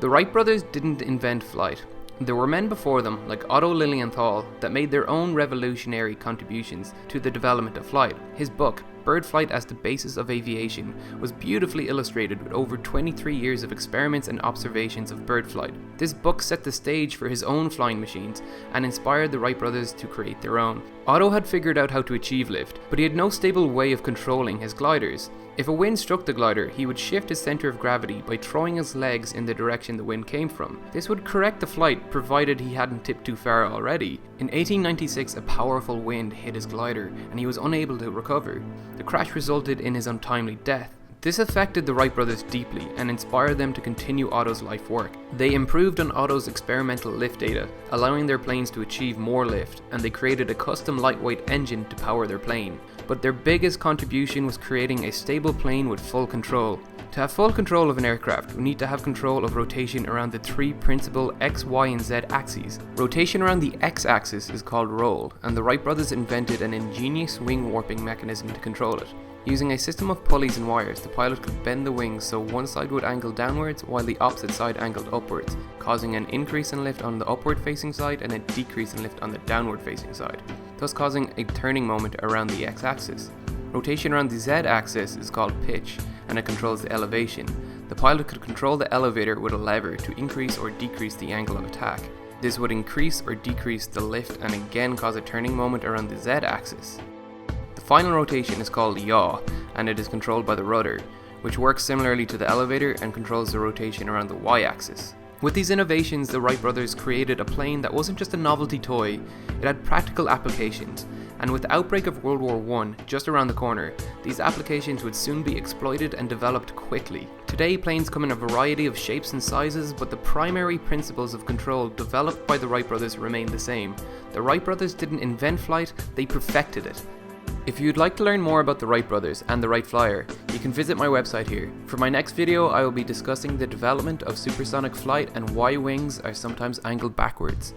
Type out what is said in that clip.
The Wright brothers didn't invent flight. There were men before them, like Otto Lilienthal, that made their own revolutionary contributions to the development of flight. His book, Bird Flight as the Basis of Aviation, was beautifully illustrated with over 23 years of experiments and observations of bird flight. This book set the stage for his own flying machines and inspired the Wright brothers to create their own. Otto had figured out how to achieve lift, but he had no stable way of controlling his gliders. If a wind struck the glider, he would shift his center of gravity by throwing his legs in the direction the wind came from. This would correct the flight, provided he hadn't tipped too far already. In 1896, a powerful wind hit his glider, and he was unable to recover. The crash resulted in his untimely death. This affected the Wright brothers deeply and inspired them to continue Otto's life work. They improved on Otto's experimental lift data, allowing their planes to achieve more lift, and they created a custom lightweight engine to power their plane. But their biggest contribution was creating a stable plane with full control. To have full control of an aircraft, we need to have control of rotation around the three principal X, Y, and Z axes. Rotation around the X axis is called roll, and the Wright brothers invented an ingenious wing warping mechanism to control it. Using a system of pulleys and wires, the pilot could bend the wings so one side would angle downwards while the opposite side angled upwards, causing an increase in lift on the upward facing side and a decrease in lift on the downward facing side, thus causing a turning moment around the x-axis. Rotation around the z-axis is called pitch, and it controls the elevation. The pilot could control the elevator with a lever to increase or decrease the angle of attack. This would increase or decrease the lift and again cause a turning moment around the z-axis. The final rotation is called yaw, and it is controlled by the rudder, which works similarly to the elevator and controls the rotation around the y-axis. With these innovations, the Wright brothers created a plane that wasn't just a novelty toy, it had practical applications, and with the outbreak of World War I just around the corner, these applications would soon be exploited and developed quickly. Today, planes come in a variety of shapes and sizes, but the primary principles of control developed by the Wright brothers remain the same. The Wright brothers didn't invent flight, they perfected it. If you'd like to learn more about the Wright brothers and the Wright Flyer, you can visit my website here. For my next video, I will be discussing the development of supersonic flight and why wings are sometimes angled backwards.